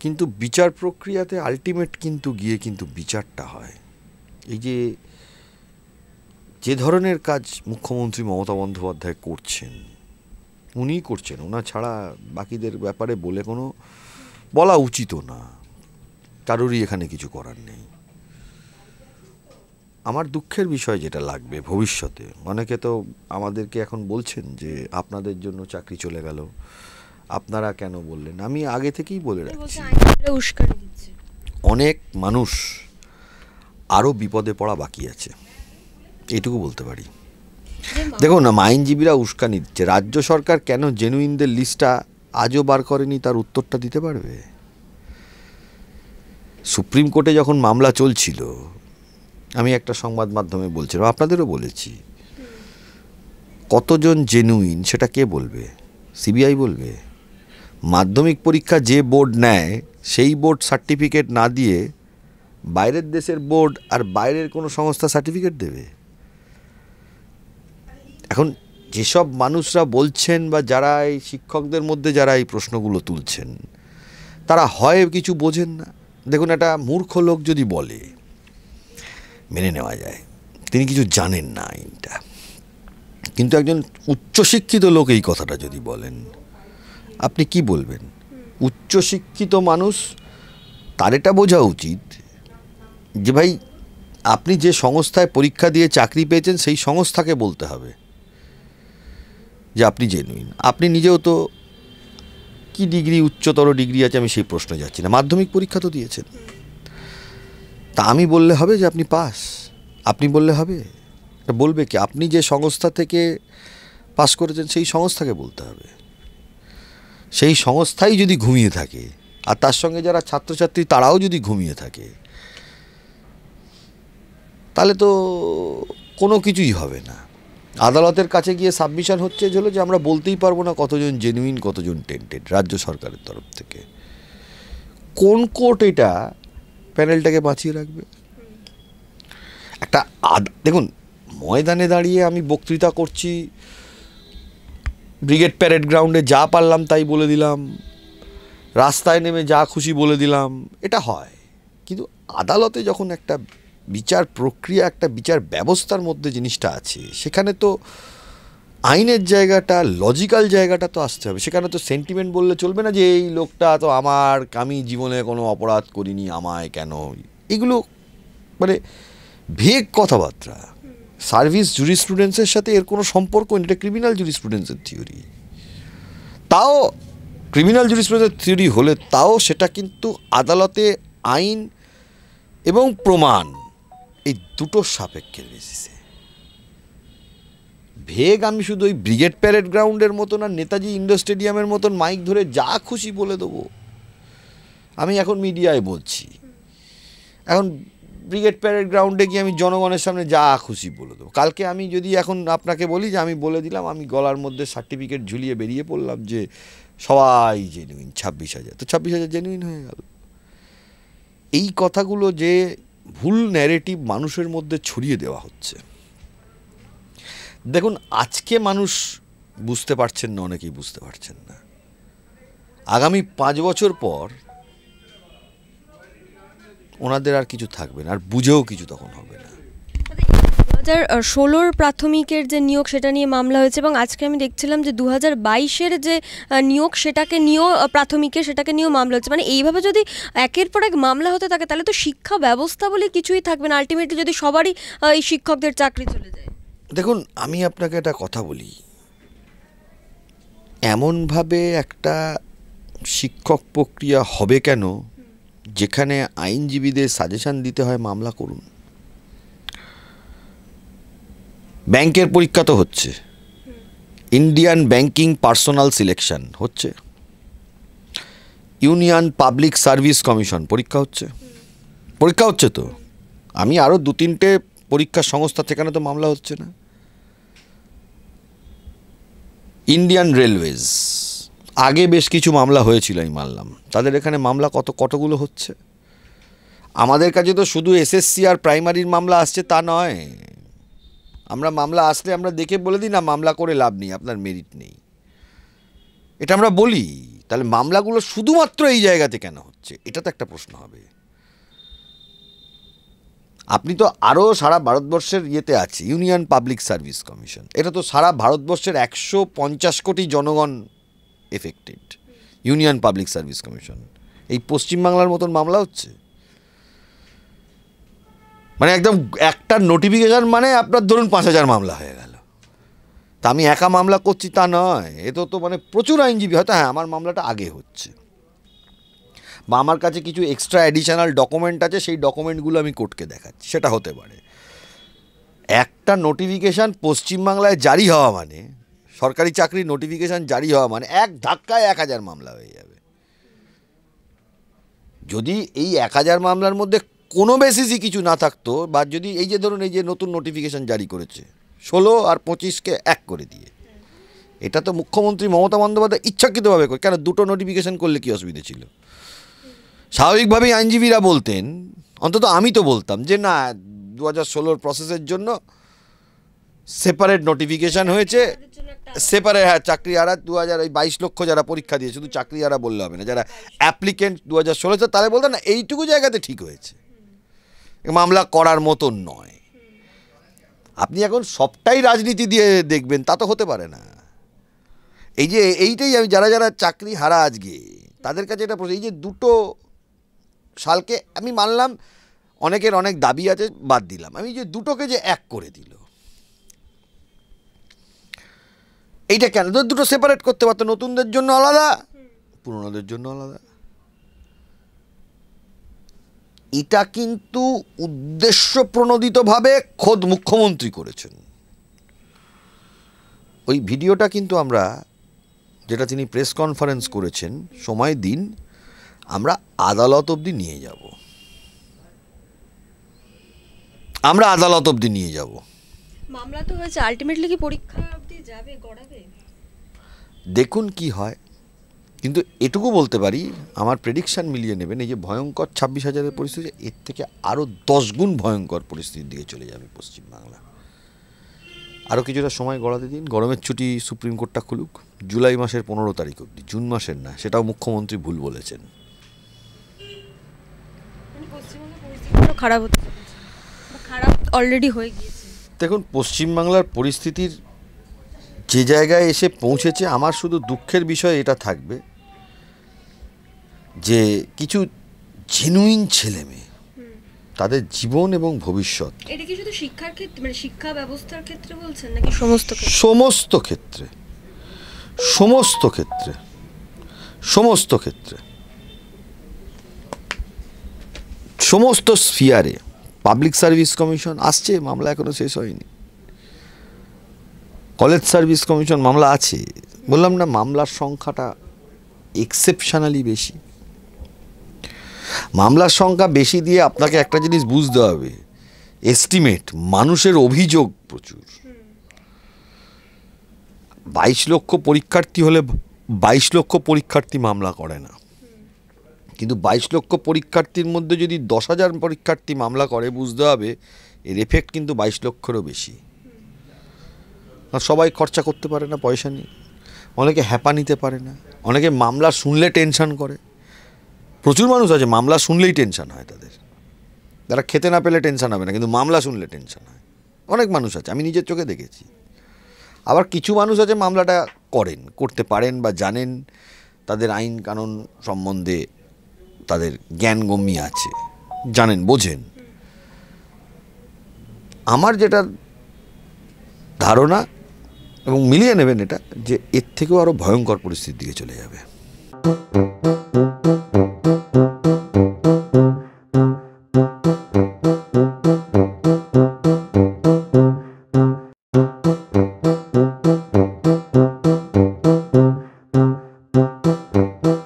কিন্তু বিচার প্রক্রিয়াতে আলটিমেট কিন্তু গিয়ে কিন্তু বিচারটা হয়। এই যে ধরনের কাজ মুখ্যমন্ত্রী মমতা বন্দ্যোপাধ্যায় করছেন, উনিই করছেন, ওনা ছাড়া বাকিদের ব্যাপারে বলে কোনো বলা উচিতও না, কারোরই এখানে কিছু করার নেই। আমার দুঃখের বিষয় যেটা লাগবে ভবিষ্যতে, অনেকে তো আমাদেরকে এখন বলছেন যে আপনাদের জন্য চাকরি চলে গেল, আপনারা কেন বললেন। আমি আগে থেকেই বলে রাখছি, অনেক মানুষ আরও বিপদে পড়া বাকি আছে, এটুকু বলতে পারি। দেখুন না, আইনজীবীরা উস্কানি দিচ্ছে, রাজ্য সরকার কেন জেনুইনদের লিস্টটা আজও বার করেনি তার উত্তরটা দিতে পারবে? সুপ্রিম কোর্টে যখন মামলা চলছিল, আমি একটা সংবাদ মাধ্যমে বলছিলাম, আপনাদেরও বলেছি, কতজন জেনুইন সেটা কে বলবে? সিবিআই বলবে? মাধ্যমিক পরীক্ষা যে বোর্ড নেয় সেই বোর্ড সার্টিফিকেট না দিয়ে বাইরের দেশের বোর্ড আর বাইরের কোনো সংস্থা সার্টিফিকেট দেবে? এখন যেসব মানুষরা বলছেন বা যারা এই শিক্ষকদের মধ্যে যারা এই প্রশ্নগুলো তুলছেন, তারা হয় কিছু বোঝেন না। দেখুন, একটা মূর্খ লোক যদি বলে মেনে নেওয়া যায়, তিনি কিছু জানেন না আইনটা। কিন্তু একজন উচ্চশিক্ষিত লোক এই কথাটা যদি বলেন, আপনি কি বলবেন? উচ্চশিক্ষিত মানুষ, তার এটা বোঝা উচিত যে ভাই, আপনি যে সংস্থায় পরীক্ষা দিয়ে চাকরি পেয়েছেন সেই সংস্থাকে বলতে হবে যে আপনি জেনুইন। আপনি নিজেও তো কি ডিগ্রি, উচ্চতর ডিগ্রি আছে আমি সেই প্রশ্নে যাচ্ছি না, মাধ্যমিক পরীক্ষা তো দিয়েছেন। তা আমি বললে হবে যে আপনি পাস? আপনি বললে হবে? বলবে কি? আপনি যে সংস্থা থেকে পাস করেছেন সেই সংস্থাকে বলতে হবে। সেই সংস্থাই যদি ঘুমিয়ে থাকে আর তার সঙ্গে যারা ছাত্রছাত্রী তারাও যদি ঘুমিয়ে থাকে, তাহলে তো কোনো কিছুই হবে না। আদালতের কাছে গিয়ে সাবমিশন হচ্ছে হলো যে আমরা বলতেই পারবো না কতজন জেনুইন কতজন টেন্টেড রাজ্য সরকারের তরফ থেকে। কোন কোর্ট এটা প্যানেলটাকে বাঁচিয়ে রাখবে? একটা দেখুন, ময়দানে দাঁড়িয়ে আমি বক্তৃতা করছি, ব্রিগেড প্যারেড গ্রাউন্ডে যা পারলাম তাই বলে দিলাম, রাস্তায় নেমে যা খুশি বলে দিলাম, এটা হয়। কিন্তু আদালতে যখন একটা বিচার প্রক্রিয়া, একটা বিচার ব্যবস্থার মধ্যে জিনিসটা আছে, সেখানে তো আইনের জায়গাটা, লজিক্যাল জায়গাটা তো আসতে হবে। সেখানে তো সেন্টিমেন্ট বললে চলবে না যে এই লোকটা তো আমি জীবনে কোনো অপরাধ করিনি, আমায় কেন, এগুলো মানে ভেগ কথাবার্তা। সার্ভিস জুরিস্প্রুডেন্সের সাথে এর কোনো সম্পর্ক নেই, এটা ক্রিমিনাল জুরিস্প্রুডেন্সের থিওরি। তাও ক্রিমিনাল জুরিস্প্রুডেন্সের থিওরি হলে তাও সেটা কিন্তু আদালতে আইন এবং প্রমাণ এই দুটোর সাপেক্ষের বেসিসে। ভেগ আমি শুধু ওই ব্রিগেড প্যারেড গ্রাউন্ডের মতন আর নেতাজি ইন্ডোর স্টেডিয়ামের মতন মাইক ধরে যা খুশি বলে দেবো। আমি এখন মিডিয়ায় বলছি, এখন ব্রিগেড প্যারেড গ্রাউন্ডে গিয়ে আমি জনগণের সামনে যা খুশি বলে দেবো। কালকে আমি যদি এখন আপনাকে বলি যে আমি বলে দিলাম, আমি গলার মধ্যে সার্টিফিকেট ঝুলিয়ে বেরিয়ে পড়লাম যে সবাই জেনুইন, 26,000, তো 26,000 জেনুইন হয়ে গেল। এই কথাগুলো যে ভুল ন্যারেটিভ মানুষের মধ্যে ছড়িয়ে দেওয়া হচ্ছে। দেখুন, আজকে মানুষ বুঝতে পারছেন না, অনেকেই বুঝতে পারছেন না, আগামী 5 বছর পর ওনাদের আর কিছু থাকবে না, আর বুঝেও কিছু তখন হবে না। 2016 প্রাথমিকের যে নিয়োগ সেটা নিয়ে মামলা হয়েছে, এবং আজকে আমি দেখছিলাম যে 2022-এর যে নিয়োগ সেটাকে নিয়েও প্রাথমিকের সেটাকে নিয়েও মামলা হচ্ছে। মানে এইভাবে যদি একের পর এক মামলা হতে থাকে তাহলে তো শিক্ষা ব্যবস্থা বলে কিছুই থাকবে না, আলটিমেটলি যদি সবারই এই শিক্ষকদের চাকরি চলে যায়। দেখুন, আমি আপনাকে একটা কথা বলি, এমনভাবে একটা শিক্ষক প্রক্রিয়া হবে কেন যেখানে আইনজীবীদের সাজেশন দিতে হয় মামলা করুন? ব্যাংকের পরীক্ষা তো হচ্ছে, ইন্ডিয়ান ব্যাংকিং পার্সোনাল সিলেকশন হচ্ছে, ইউনিয়ন পাবলিক সার্ভিস কমিশন পরীক্ষা হচ্ছে তো। আমি আরও 2-3টে পরীক্ষার সংস্থা, সেখানে তো মামলা হচ্ছে না। ইন্ডিয়ান রেলওয়েজ, আগে বেশ কিছু মামলা হয়েছিল আমি মানলাম, তাদের এখানে মামলা কতগুলো হচ্ছে। আমাদের কাছে তো শুধু এসএসসি আর প্রাইমারির মামলা আসছে তা নয়, আমরা মামলা আসলে আমরা দেখে বলে দিই না মামলা করে লাভ নেই, আপনার মেরিট নেই, এটা আমরা বলি। তাহলে মামলাগুলো শুধুমাত্র এই জায়গাতে কেন হচ্ছে, এটা তো একটা প্রশ্ন হবে। আপনি তো আরও সারা ভারতবর্ষের ইয়েতে আছে ইউনিয়ন পাবলিক সার্ভিস কমিশন, এটা তো সারা ভারতবর্ষের 150 কোটি জনগণ affected union public service commission. এই পশ্চিমবাংলার মতন মামলা হচ্ছে, মানে একদম একটা নোটিফিকেশন মানে আপনার ধরুন 5,000 মামলা হয়ে গেল। তা আমি একা মামলা করছি তা নয়, এ তো মানে প্রচুর আইনজীবী, হয়তো হ্যাঁ আমার মামলাটা আগে হচ্ছে বা আমার কাছে কিছু এক্সট্রা অ্যাডিশনাল ডকুমেন্ট আছে, সেই ডকুমেন্টগুলো আমি কোর্টকে দেখাচ্ছি, সেটা হতে পারে। একটা নোটিফিকেশান পশ্চিমবাংলায় জারি হওয়া মানে, সরকারি চাকরির নোটিফিকেশান জারি হওয়া মানে এক ধাক্কায় 1,000 মামলা হয়ে যাবে। যদি এই 1,000 মামলার মধ্যে কোনো বেসিসই কিছু না থাকতো, বা যদি এই যে ধরুন এই যে নতুন নোটিফিকেশান জারি করেছে 16 আর 25কে এক করে দিয়ে, এটা তো মুখ্যমন্ত্রী মমতা বন্দ্যোপাধ্যায় ইচ্ছাকৃতভাবে করে। কেন দুটো নোটিফিকেশান করলে কী অসুবিধা ছিল? স্বাভাবিকভাবেই আইনজীবীরা বলতেন, অন্তত আমি তো বলতাম যে না 2016 প্রসেসের জন্য সেপারেট নোটিফিকেশান হয়েছে, সেপারেট, হ্যাঁ চাকরি হারা 22 লক্ষ যারা পরীক্ষা দিয়ে, শুধু চাকরি হারা বললে হবে না, যারা অ্যাপ্লিকেন্ট 2016 তারা বলতেন না এইটুকু জায়গাতে ঠিক হয়েছে, মামলা করার মতন নয়। আপনি এখন সবটাই রাজনীতি দিয়ে দেখবেন তা তো হতে পারে না। এই যে এইটাই আমি যারা যারা চাকরি হারা আজকে তাদের কাছে এটা এই যে দুটো সালকে আমি মানলাম অনেকের অনেক দাবি আছে, বাদ দিলাম, আমি যে দুটোকে যে এক করে দিল, এইটা কেন? দুটো সেপারেট করতে পারতো, নতুনদের জন্য আলাদা, পুরনোদের জন্য আলাদা। এটা কিন্তু উদ্দেশ্য প্রণোদিতভাবে খোদ মুখ্যমন্ত্রী করেছেন। ওই ভিডিওটা কিন্তু আমরা, যেটা তিনি প্রেস কনফারেন্স করেছেন, সময় দিন, আমরা আদালত অবধি নিয়ে যাব, আমরা আদালত অবধি নিয়ে যাব। মামলা তো হয়েছে, আলটিমেটলি কি পরীক্ষা অবধি যাবে, গড়াবে? দেখুন কি হয়। কিন্তু এটুকু বলতে পারি, আমার প্রেডিকশান মিলিয়ে নেবেন, এই যে ভয়ঙ্কর 26,000-এর পরিস্থিতি, এর থেকে আরও 10 গুণ ভয়ঙ্কর পরিস্থিতির দিকে চলে যাবে পশ্চিমবাংলা। আরও কিছুটা সময় গড়াতে দিন, গরমের ছুটি সুপ্রিম কোর্টটা খুলুক, জুলাই মাসের 15 তারিখ অবধি, জুন মাসের না, সেটাও মুখ্যমন্ত্রী ভুল বলেছেন। খারাপ হতে খারাপ অলরেডি হয়ে গিয়েছে। দেখুন পশ্চিমবাংলার পরিস্থিতির যে জায়গায় এসে পৌঁছেছে, আমার শুধু দুঃখের বিষয় এটা থাকবে যে কিছু জেনুইন ছেলে মেয়ে, তাদের জীবন এবং ভবিষ্যৎ, এটা কি শুধু শিক্ষার ক্ষেত্রে, মানে শিক্ষা ব্যবস্থার ক্ষেত্রে বলছেন নাকি সমস্ত ক্ষেত্রে? সমস্ত ক্ষেত্রে, সমস্ত ক্ষেত্রে, সমস্ত ক্ষেত্রে, সমস্ত স্ফিয়ারে। পাবলিক সার্ভিস কমিশন আসছে, মামলা এখনো শেষ হয়নি। কলেজ সার্ভিস কমিশন মামলা আছে, বললাম না মামলার সংখ্যাটা এক্সেপশনালি বেশি। মামলার সংখ্যা বেশি দিয়ে আপনাকে একটা জিনিস বুঝতে হবে, এস্টিমেট, মানুষের অভিযোগ প্রচুর। 22 লক্ষ পরীক্ষার্থী হলে 22 লক্ষ পরীক্ষার্থী মামলা করে না, কিন্তু 22 লক্ষ পরীক্ষার্থীর মধ্যে যদি 10,000 পরীক্ষার্থী মামলা করে, বুঝতে হবে এর এফেক্ট কিন্তু 22 লক্ষেরও বেশি। আর সবাই খরচা করতে পারে না, পয়সা নেই, অনেকে হ্যাপা নিতে পারে না, অনেকে মামলা শুনলে টেনশন করে। প্রচুর মানুষ আছে মামলা শুনলেই টেনশন হয় তাদের, তারা খেতে না পেলে টেনশন হবে না, কিন্তু মামলা শুনলে টেনশন হয়। অনেক মানুষ আছে, আমি নিজের চোখে দেখেছি। আবার কিছু মানুষ আছে মামলাটা করতে পারেন বা জানেন, তাদের আইন কানুন সম্বন্ধে তাদের জ্ঞানগম্যি আছে, জানেন, বোঝেন। আমার যেটা ধারণা, এবং মিলিয়ে নেবেন এটা, যে এর থেকেও আরও ভয়ঙ্কর পরিস্থিতির দিকে চলে যাবে।